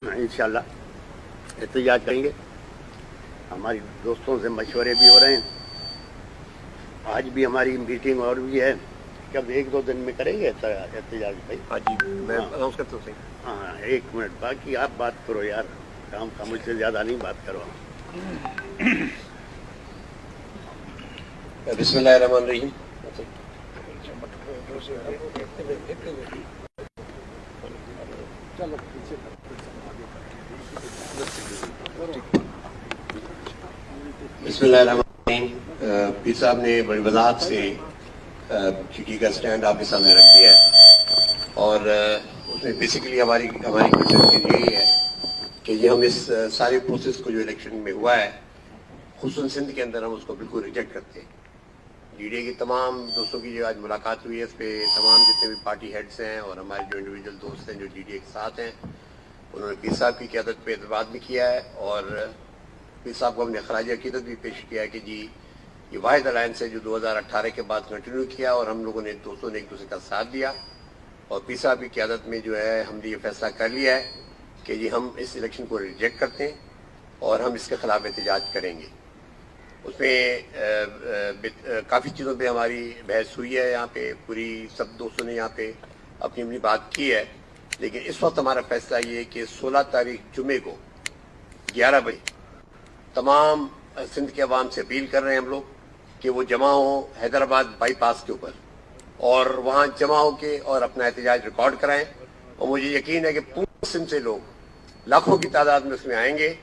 इंशाल्लाह एहतजाज करेंगे। हमारी दोस्तों से मशवरे भी हो रहे हैं। आज भी हमारी मीटिंग और भी है। कब 1-2 दिन में करेंगे एहतजाज भाई? हाँ जी, मैं अनाउंस करता हूँ। हाँ 1 मिनट बाकी आप बात करो यार, काम का मुझसे ज़्यादा नहीं बात करो। बिस्मिल्लाहिर्रहमानिर्रहीम। बिस्मिल्लाहिर्रहमानिर्रहीम। पीर साहब ने बड़ी वजाहत से चिट्ठी का स्टैंड आपके सामने रख दिया है और उसमें बेसिकली हमारी क्वेश्चन यही है कि ये हम इस सारे प्रोसेस को जो इलेक्शन में हुआ है खुसूसन सिंध के अंदर हम उसको बिल्कुल रिजेक्ट करते हैं। लीडिया की तमाम दोस्तों की जो आज मुलाकात हुई है इस पर तमाम जितने भी पार्टी हेड्स हैं और हमारे जो इंडिविजुअल दोस्त हैं जो लीडिया के साथ हैं उन्होंने पीर साहब की क़यादत पे एतमाद भी किया है और पीर साहब को हमने खराज अकीदत भी पेश किया है कि जी ये वाहिद अलायंस है जो 2018 के बाद कंटिन्यू किया और हम लोगों ने दोस्तों ने एक दूसरे का साथ दिया और पीर साहब की क़यादत में जो है हमने ये फैसला कर लिया है कि जी हम इस इलेक्शन को रिजेक्ट करते हैं और हम इसके खिलाफ एहतजाज करेंगे। उसमें काफ़ी चीज़ों पे हमारी बहस हुई है। यहाँ पे पूरी सब दोस्तों ने यहाँ पे अपनी अपनी बात की है, लेकिन इस वक्त हमारा फैसला ये है कि 16 तारीख जुमे को 11 बजे तमाम सिंध के अवाम से अपील कर रहे हैं हम लोग कि वो जमा हो हैदराबाद बाईपास के ऊपर और वहाँ जमा हो के और अपना एहतजाज रिकॉर्ड कराएं। और मुझे यकीन है कि पूरे सिंध से लोग लाखों की तादाद में उसमें आएंगे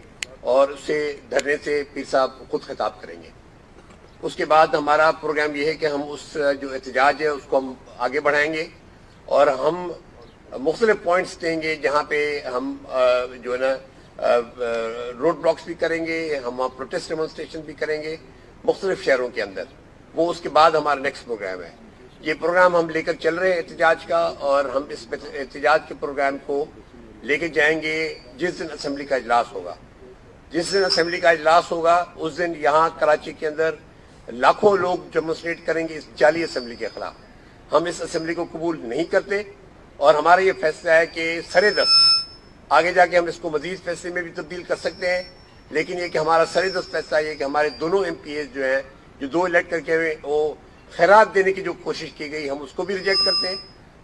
और उससे धरने से पीर साहब खुद खिताब करेंगे। उसके बाद हमारा प्रोग्राम ये है कि हम उस जो एहतजाज है उसको हम आगे बढ़ाएंगे और हम मुख्तलिफ पॉइंट्स देंगे जहाँ पे हम जो है ना रोड ब्लॉक्स भी करेंगे, हम प्रोटेस्ट डेमोन्स्ट्रेशन भी करेंगे मुख्तलिफ शहरों के अंदर। वो उसके बाद हमारा नेक्स्ट प्रोग्राम है। ये प्रोग्राम हम लेकर चल रहे हैं एहतजाज का और हम इस एहतजाज के प्रोग्राम को लेकर जाएंगे जिस दिन असेंबली का इजलास होगा। जिस दिन असेंबली का इजलास होगा उस दिन यहाँ कराची के अंदर लाखों लोग डेमोन्स्ट्रेट करेंगे इस जाली असेंबली के खिलाफ। हम इस असेंबली को कबूल नहीं करते और हमारा ये फैसला है कि सरे दस्त आगे जाके हम इसको मजीद फैसले में भी तब्दील कर सकते हैं, लेकिन ये कि हमारा सरे दस्त फैसला ये कि हमारे दोनों MPAs जो हैं जो 2 इलेक्ट करके वो खैरात देने की जो कोशिश की गई हम उसको भी रिजेक्ट करते हैं।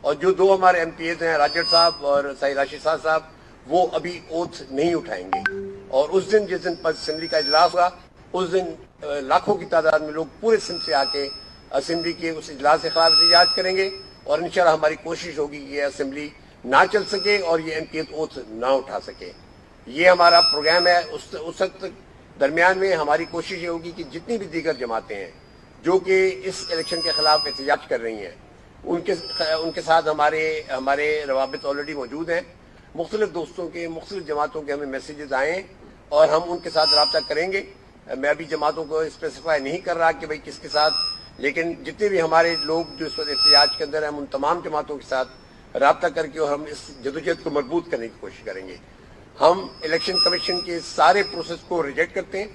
और जो 2 हमारे MPAs हैं राजड़ साहब और सईद राशिद साहब वो अभी ओथ नहीं उठाएंगे और उस दिन जिस दिन असेंबली का इजलास होगा उस दिन लाखों की तादाद में लोग पूरे सिंध से आके असेंबली के उस इजलास के खिलाफ एहतजाज करेंगे और इंशाल्लाह हमारी कोशिश होगी कि ये असेंबली ना चल सके और ये MPAs ओथ ना उठा सके। ये हमारा प्रोग्राम है। उस वक्त दरमियान में हमारी कोशिश ये होगी कि जितनी भी दीगर जमातें हैं जो कि इस इलेक्शन के खिलाफ एहतजाज कर रही हैं उनके साथ हमारे रवाबित ऑलरेडी मौजूद हैं। मुख्तलिफ दोस्तों के मुख्तलिफ जमातों के हमें मैसेजेस आए और हम उनके साथ रब्ता करेंगे। मैं अभी जमातों को स्पेसिफाई नहीं कर रहा कि भाई किसके साथ, लेकिन जितने भी हमारे लोग जो इस वक्त एहतजाज के अंदर हैं हम उन तमाम जमातों के साथ रब्ता करके और हम इस जदोजहद को मजबूत करने की कोशिश करेंगे। हम इलेक्शन कमीशन के सारे प्रोसेस को रिजेक्ट करते हैं।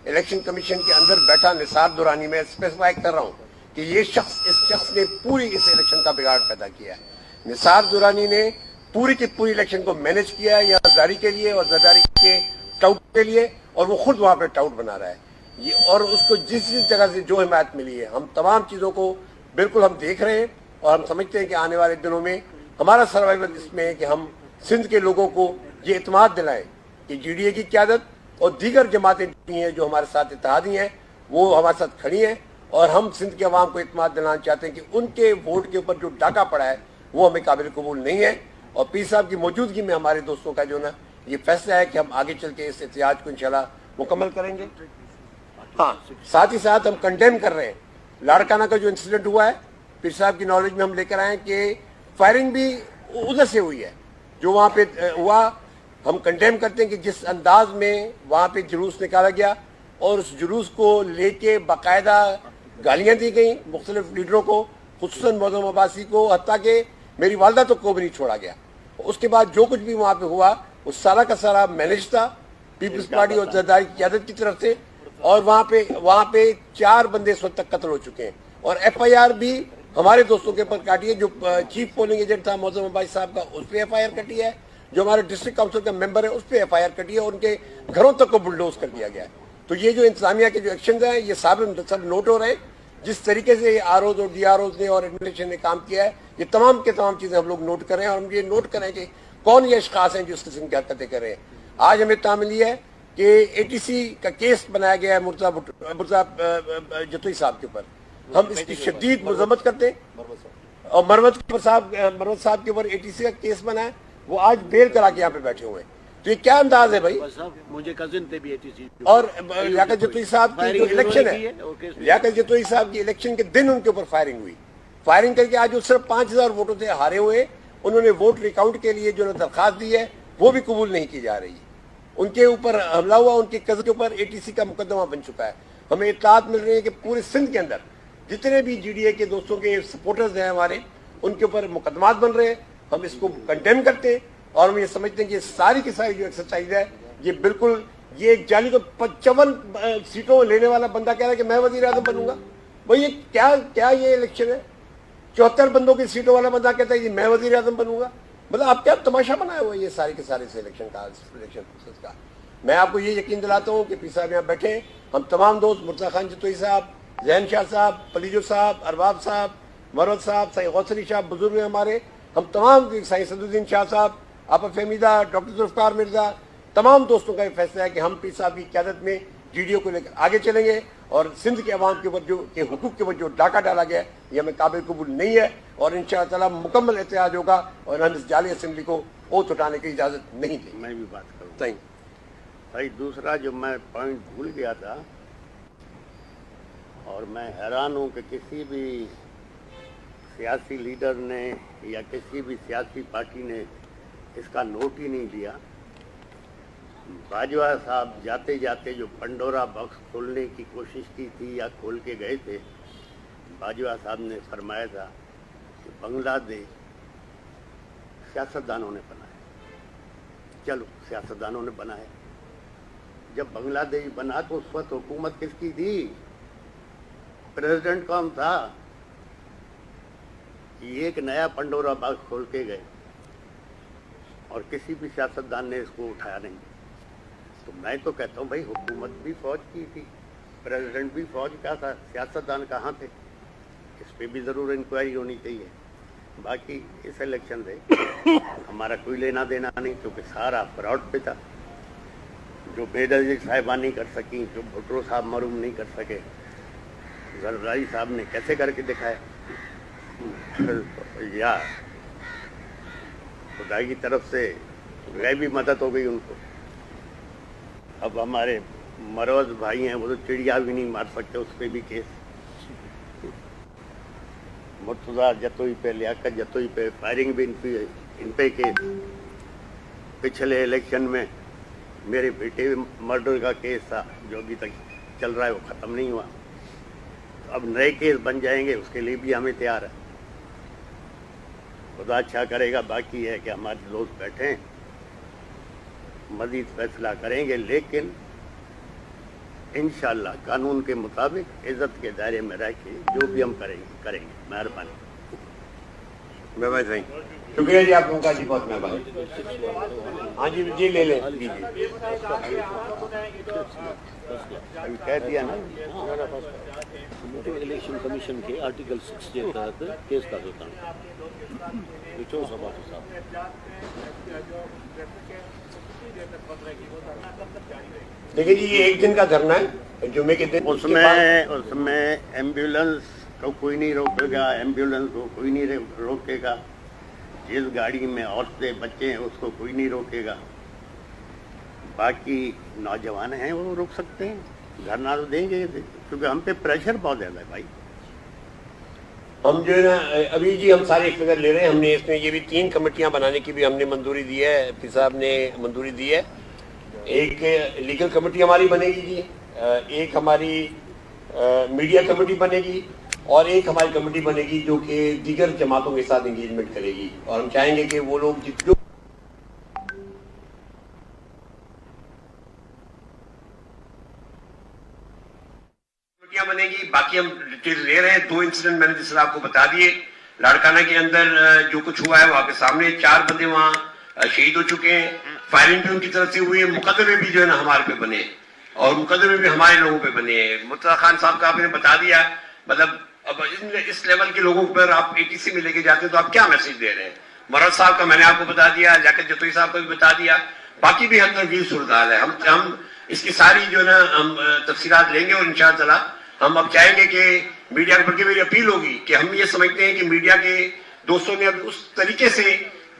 इलेक्शन कमीशन के अंदर बैठा निसार दुरानी, में स्पेसिफाई कर रहा हूँ कि इस शख्स ने पूरी इस इलेक्शन का बिगाड़ पैदा किया है। निसार दुरानी ने पूरी की पूरी इलेक्शन को मैनेज किया है यहाँ जरदारी के लिए और जरदारी के टाउट के लिए, और वो खुद वहाँ पे टाउट बना रहा है ये। और उसको जिस जगह से जो हिमायत मिली है हम तमाम चीज़ों को बिल्कुल हम देख रहे हैं और हम समझते हैं कि आने वाले दिनों में हमारा सर्वाइवल इसमें है कि हम सिंध के लोगों को ये इत्मीनान दिलाएं कि GDA की क़यादत और दीगर जमातें हैं जो हमारे साथ इत्तेहादी हैं वो हमारे साथ खड़ी हैं और हम सिंध के अवाम को इत्मीनान दिलाना चाहते हैं कि उनके वोट के ऊपर जो डाका पड़ा है वो हमें काबिल कबूल नहीं है। और पीर साहब की मौजूदगी में हमारे दोस्तों का जो ना ये फैसला है कि हम आगे चल के इस एहतजाज को इंशाल्लाह मुकम्मल करेंगे। हाँ, साथ ही साथ हम कंडेम कर रहे हैं लाड़काना का जो इंसिडेंट हुआ है। पीर साहब की नॉलेज में हम लेकर आए कि फायरिंग भी उधर से हुई है जो वहाँ पे हुआ। हम कंडेम करते हैं कि जिस अंदाज में वहाँ पे जुलूस निकाला गया और उस जुलूस को लेके बाकायदा गालियाँ दी गई मुख्तलिफ लीडरों को, खुसूसन मौज़ूम अब्बासी को, हत्ता कि मेरी वालदा तो को भी नहीं छोड़ा गया। उसके बाद जो कुछ भी वहाँ पे हुआ वो सारा का सारा मैनेज था पीपल्स पार्टी और जरदारी की क़यादत की तरफ से। और वहाँ पे 4 बंदे इस वक्त तक कत्ल हो चुके हैं और FIR भी हमारे दोस्तों के ऊपर काटी है। जो चीफ पोलिंग एजेंट था मौज़ूम अब्बासी साहब का उस पर FIR कटी है, جو ہمارے ڈسٹرکٹ کاؤنسل کا ممبر ہے اس پہ ایف آئی آر کٹی ہے اور ان کے گھروں تک کو بلڈوز کر دیا گیا ہے. تو یہ جو انتظامیہ کے جو ایکشنز ہیں یہ سب نوٹ ہو رہے ہیں. جس طریقے سے آر اوز اور ڈی آر اوز نے اور ایڈمنسٹریشن نے کام کیا ہے یہ تمام کے تمام چیزیں ہم لوگ نوٹ کر رہے ہیں اور ہم یہ نوٹ کریں کہ کون یہ اشخاص ہیں جو اس قسم کی حرکتیں کر رہے ہیں. آج ہمیں تعمیل یہ ہے کہ اے ٹی سی کا کیس بنایا گیا ہے مرزا جتوئی صاحب کے اوپر. ہم اس کی شدید مذمت کرتے ہیں اور مروت صاحب کے اوپر اے ٹی سی کا کیس بنا ہے. وہ آج بیل کرا کے یہاں پہ بیٹھے ہوئے ہیں. تو یہ کیا انداز ہے بھائی؟ مجھے کزن تھے بھی اے ٹی سی اور لیاقت جتوئی صاحب کی جو الیکشن ہے لیاقت جتوئی صاحب کی الیکشن کے دن ان کے اوپر فائرنگ ہوئی. فائرنگ کر کے آج وہ صرف 5000 ووٹوں سے ہارے ہوئے. انہوں نے ووٹ ریکاؤنٹ کے لیے جو درخواست دی ہے وہ بھی قبول نہیں کی جا رہی. ان کے اوپر حملہ ہوا, ان کے کزن کے اوپر اے ٹی سی کا مقدمہ بن چکا ہے. ہمیں اطلاعات مل رہی ہے کہ پورے سندھ کے اندر جتنے بھی جی ڈی اے کے دوستوں کے سپورٹرز ہیں ہمارے ان کے اوپر مقدمات بن رہے ہیں. ہم اس کو کنڈیم کرتے ہیں اور ہم یہ سمجھتے ہیں کہ ساری کی ساری جو ایکسرسائز ہے یہ بالکل یہ ایک جعلی تو 55 سیٹوں لینے والا بندہ کہہ رہا ہے کہ میں وزیر اعظم بنوں گا. بھائی یہ کیا یہ الیکشن ہے؟ 74 بندوں کی سیٹوں والا بندہ کہتا ہے کہ میں وزیر اعظم بنوں گا. مطلب آپ کیا تماشا بنایا ہوا یہ سارے کے سارے الیکشن کا. میں آپ کو یہ یقین دلاتا ہوں کہ پی صاحب یہاں بیٹھے, ہم تمام دوست مرزا خان جتوئی صاحب, ذہن شاہ صاحب, پلیجو صاحب, ارباب صاحب, مروت صاحب, سائی غوث علی شاہ بزرگ ہیں ہمارے, ہم تمام سائی صدر الدین شاہ صاحب, آپا فہمیدہ, ڈاکٹر ذوالفقار مرزا, تمام دوستوں کا یہ فیصلہ ہے کہ ہم پیر صاحب کی قیادت میں جی ڈی او کو لے کر آگے چلیں گے اور سندھ کے عوام کے اوپر جو کہ حقوق کے اوپر جو ڈاکہ ڈالا گیا ہے یہ ہمیں قابل قبول نہیں ہے اور انشاءاللہ تعالیٰ مکمل احتجاج ہوگا اور ہم اس جعلی اسمبلی کو اوت اٹھانے کی اجازت نہیں دیں. میں بھی بات کروں تھینک بھائی. دوسرا جو میں پوائنٹ بھول گیا تھا اور میں حیران ہوں کہ کسی بھی سیاسی لیڈر نے یا کسی بھی سیاسی پارٹی نے اس کا نوٹ ہی نہیں لیا. باجوہ صاحب جاتے جاتے جو پنڈورا باکس کھولنے کی کوشش کی تھی یا کھول کے گئے تھے, باجوہ صاحب نے فرمایا تھا کہ بنگلہ دیش سیاستدانوں نے بنایا. چلو سیاستدانوں نے بنایا, جب بنگلہ دیش بنا تو اس وقت حکومت کس کی تھی؟ پریزیڈنٹ کون تھا؟ یہ ایک نیا پنڈورا باکس کھول کے گئے اور کسی بھی سیاستدان نے اس کو اٹھایا نہیں. تو میں تو کہتا ہوں بھائی حکومت بھی فوج کی تھی, پریزیڈنٹ بھی فوج کا تھا, سیاستدان کہاں تھے؟ اس پہ بھی ضرور انکوائری ہونی چاہیے. باقی اس الیکشن سے ہمارا کوئی لینا دینا نہیں کیونکہ سارا فراڈ پہ تھا. جو بےنظیر صاحبہ نہیں کر سکیں, جو بھٹو صاحب معروم نہیں کر سکے, زرداری صاحب نے کیسے کر کے دکھایا. یا خدا کی طرف سے غیبی مدد ہو گئی ان کو. اب ہمارے مروز بھائی ہیں وہ تو چڑیا بھی نہیں مار سکتے, اس پہ بھی کیس. مرتضیٰ جتوئی پہ, لیاقت جتوئی پہ فائرنگ بھی ان پہ کیس. پچھلے الیکشن میں میرے بیٹے مرڈر کا کیس تھا جو ابھی تک چل رہا ہے, وہ ختم نہیں ہوا. اب نئے کیس بن جائیں گے, اس کے لیے بھی ہمیں تیار ہے. خدا اچھا کرے گا. باقی ہے کہ ہمارے دوست بیٹھے ہیں, مزید فیصلہ کریں گے, لیکن انشاءاللہ قانون کے مطابق عزت کے دائرے میں رہ کے جو بھی ہم کریں گے. مہربانی. بھائی شکریہ جی آپ لوگوں کا, جی بہت مہربانی. ہاں جی جی لے لیں. جی جی ابھی کہہ دیا نا. الیکشن کمیشن کے آرٹیکل 6 کے تحت کیس کا ہوتا ہے. دیکھیے جی یہ ایک دن کا دھرنا ہے جمعے کے دن. اس میں ایمبولینس کو کوئی نہیں روکے گا, ایمبولینس کو کوئی نہیں روکے گا. جس گاڑی میں عورتیں بچے ہیں اس کو کوئی نہیں روکے گا. باقی نوجوان ہیں وہ روک سکتے ہیں, دھرنا تو دیں گے کیونکہ ہم پہ پریشر بہت زیادہ ہے بھائی. ہم جو ہے نا ابھی جی ہم سارے ایک فگر لے رہے ہیں. ہم نے اس میں یہ بھی 3 کمیٹیاں بنانے کی بھی ہم نے منظوری دی ہے, پی صاحب نے منظوری دی ہے. ایک لیگل کمیٹی ہماری بنے گی جی, ایک ہماری میڈیا کمیٹی بنے گی اور ایک ہماری کمیٹی بنے گی جو کہ دیگر جماعتوں کے ساتھ انگیجمنٹ کرے گی. اور ہم چاہیں گے کہ وہ لوگ جو بنے گی. باقی ہم ڈیٹیل لے رہے ہیں. 2 انسیڈنٹ میں نے جس طرح آپ کو بتا دیے. لاڑکانہ کے اندر جو کچھ ہوا ہے وہ آپ کے سامنے, 4 بندے وہاں शहीद हो चुके हैं, फायरिंग भी उनकी तरफ से हुई है, मुकदमे भी जो है ना हमारे पे बने और मुकदमे भी हमारे लोगों पे बने हैं। मुर्तजा खान साहब का आपने बता दिया, मतलब अब इस लेवल के लोगों पर आप ATC में लेके जाते हैं तो आप क्या मैसेज दे रहे हैं। मरद साहब का मैंने आपको बता दिया, लियाकत जतोई साहब को भी बता दिया, बाकी भी हर तरह की सूरत हाल है। हम इसकी सारी जो है ना हम तफसीलात लेंगे और इंशाअल्लाह हम अब चाहेंगे कि मीडिया पर के मेरी अपील होगी कि हम ये समझते हैं कि मीडिया के दोस्तों ने अब उस तरीके से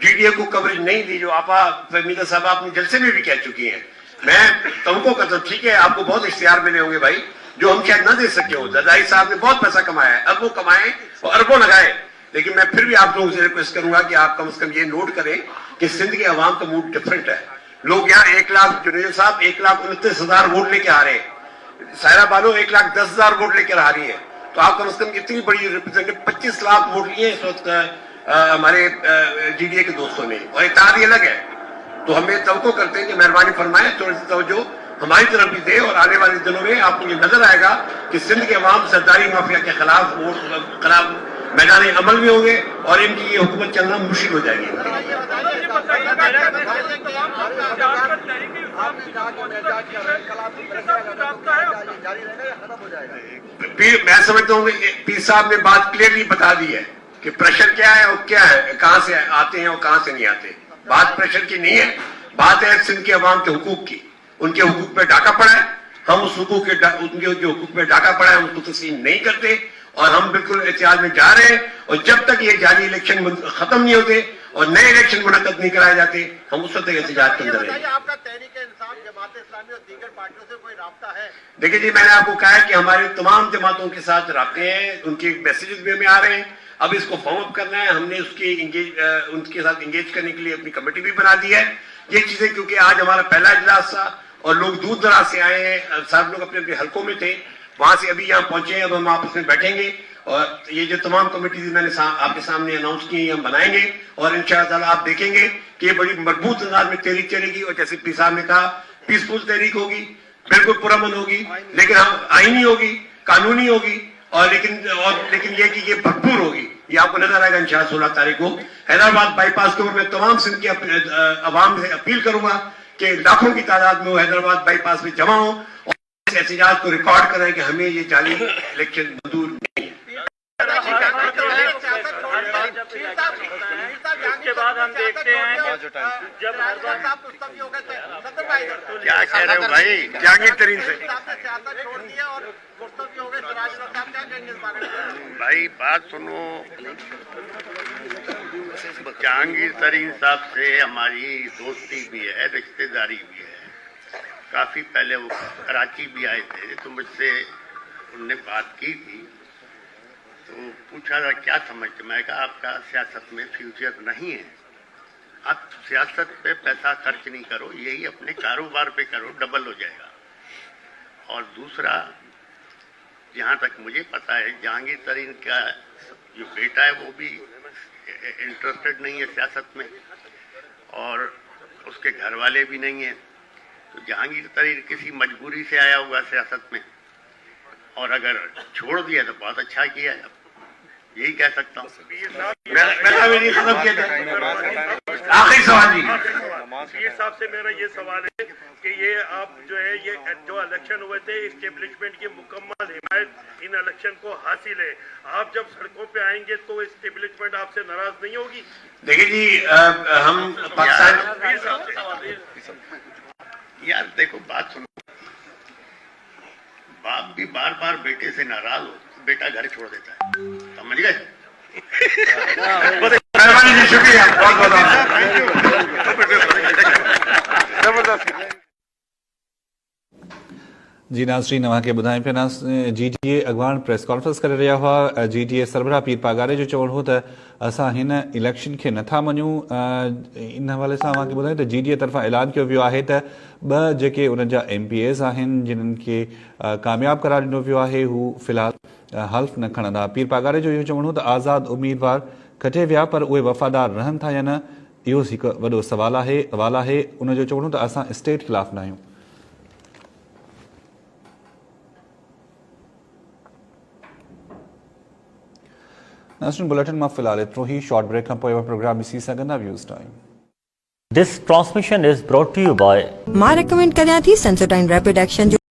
GDA को कवरेज नहीं दी जो आपा फहमीदा साहब अपने जलसे में भी कह चुकी हैं। मैं तवक्को करता हूं, ठीक है आपको बहुत इख्तियार मिले होंगे भाई जो हम शायद न दे सके हो। जरदारी साहब ने बहुत पैसा कमाया है, अब वो कमाए और अरबों लगाए, लेकिन मैं फिर भी आप लोगों से रिक्वेस्ट करूंगा कि आप कम से कम ये नोट करें कि सिंध के अवाम का मूड डिफरेंट है। लोग यहाँ 1 लाख जुनेद साहब 1,29,000 वोट लेके आ रहे हैं, सायरा बानो 1,10,000 वोट लेकर आ रही है, तो आप कम से कम इतनी बड़ी रिप्रेजेंटेटिव 25 लाख वोट लिए इस वक्त हमारे GDA के दोस्तों ने, और इत्तेहाद ये अलग है। तो हमें तवक्को करते हैं कि मेहरबानी फरमाएं थोड़ी सी तवज्जो हमारी तरफ भी दे और आने वाले दिनों में आपको ये नजर आएगा कि सिंध के अवाम सरदारी माफिया के खिलाफ मैदान अमल में होंगे और इनकी ये हुकूमत चलना मुश्किल हो जाएगी। मैं समझता हूँ पीर साहब ने बात क्लियरली बता दी है कि प्रेशर क्या है और क्या है, कहां से आते हैं और कहां से नहीं आते। बात प्रेशर की नहीं है, बात है सिंध के अवाम के हुकूक की। उनके हुकूक पे डाका पड़ा है, हम उस हुकूक के उनके हुकूक पे डाका पड़ा है हम उसको तस्लीम नहीं करते और हम बिल्कुल एहतियात में जा रहे हैं। और जब तक ये जारी इलेक्शन खत्म नहीं होते और नए इलेक्शन मुनक्कद नहीं कराए जाते हम उस वक्त एहतिजाज के अंदर रहेंगे। आपका तहरीक इंसाफ, जमात इस्लामी और दीगर पार्टियों से कोई राब्ता है? देखिए जी, मैंने आपको कहा है कि हमारे तमाम जमातों के साथ राब्ते हैं, उनके मैसेजेस भी हमें आ रहे हैं। अब इसको फॉर्म अप करना है, हमने उनके साथ इंगेज करने के लिए अपनी कमेटी भी बना दी है। ये चीजें क्योंकि आज हमारा पहला इजलास था और लोग दूर दराज से आए हैं, सब लोग अपने अपने हलकों में थे, वहां से अभी यहाँ पहुंचे हैं। अब हम आपस में बैठेंगे और ये जो तमाम कमेटी मैंने आपके सामने अनाउंस की हम बनाएंगे और इंशाअल्लाह आप देखेंगे कि ये बड़ी मजबूत अंदाज में तहरीक चलेगी और जैसे पी साहब ने कहा पीसफुल तहरीक होगी, बिल्कुल पुरअमन होगी, लेकिन हम आईनी होगी, कानूनी होगी और लेकिन ये कि ये भरपूर होगी। ये आपको नजर आएगा इंशाअल्लाह 16 तारीख को हैदराबाद बाईपास के ऊपर। मैं तमाम सिंध के अवाम से अपील करूंगा कि लाखों की तादाद में वो हैदराबाद बाईपास में जमा हो और इस एहतजाज को रिकॉर्ड करें कि हमें ये जाली इलेक्शन मंजूर नहीं है। उसके बाद हम देखते हैं जब क्या कह रहे हो भाई जहांगीर तरीन से भाई बात सुनो। जहांगीर तरीन साहब से हमारी दोस्ती भी है, रिश्तेदारी भी है। काफी पहले वो कराची भी आए थे तो मुझसे उनने बात की थी, तो पूछा था क्या समझते, मैं कहा आपका सियासत में फ्यूचर नहीं है, आप सियासत पे पैसा खर्च नहीं करो, यही अपने कारोबार पे करो, डबल हो जाएगा। और दूसरा, जहाँ तक मुझे पता है जहांगीर तरीन का जो बेटा है वो भी इंटरेस्टेड नहीं है सियासत में और उसके घर वाले भी नहीं है। तो जहांगीर तरीन किसी मजबूरी से आया हुआ सियासत में, और अगर छोड़ दिया तो बहुत अच्छा किया है, यही कह सकता हूँ। आखिरी सवाल जी पीर साहब से मेरा ये सवाल है कि ये आप जो है ये जो इलेक्शन हुए थे इस्टेब्लिशमेंट की मुकम्मल हिमायत इन इलेक्शन को हासिल है, आप जब सड़कों पे आएंगे तो इस्टेब्लिशमेंट आपसे नाराज नहीं होगी? देखिए जी, हम पाकिस्तान यार देखो बात सुनो, बाप भी बार बार बेटे से नाराज हो, बेटा घर छोड़ देता है, समझ गए? मेहरबानी जी, शुक्रिया बहुत बहुत। जी नाज़रीन, अव्हांखे ॿुधायूं पिया GDA अॻवान प्रेस कॉन्फ्रेंस करे रहिया हुआ। GDA सरबराह पीर पागारे जो चवणु हो त असां हिन इलेक्शन खे नथा मञूं। इन हवाले सां अव्हांखे ॿुधायूं त GDA तरफ़ां ऐलान कयो वियो आहे त 2 जेके उन्हनि जा MPAs आहिनि जिन्हनि खे कामयाब करार ॾिनो वियो आहे हू फ़िलहाल हल्फ़ न खणंदा। पीर पागारे जो इहो चवणु हो त आज़ाद उम्मीदवार कटे विया पर उहे वफ़ादार रहनि था या न, इहो हिकु वॾो सवाल आहे। उनजो चवणु त असां स्टेट ख़िलाफ़ न आहियूं। नेशनल बुलेटिन में फिलहाल एतिरो ही। शॉर्ट ब्रेक खां पोइ प्रोग्राम ॾिसी सघंदा views time. This transmission is brought to you by मां रेकमेंड करियां थी सेंसोडाइन रैपिड एक्शन जो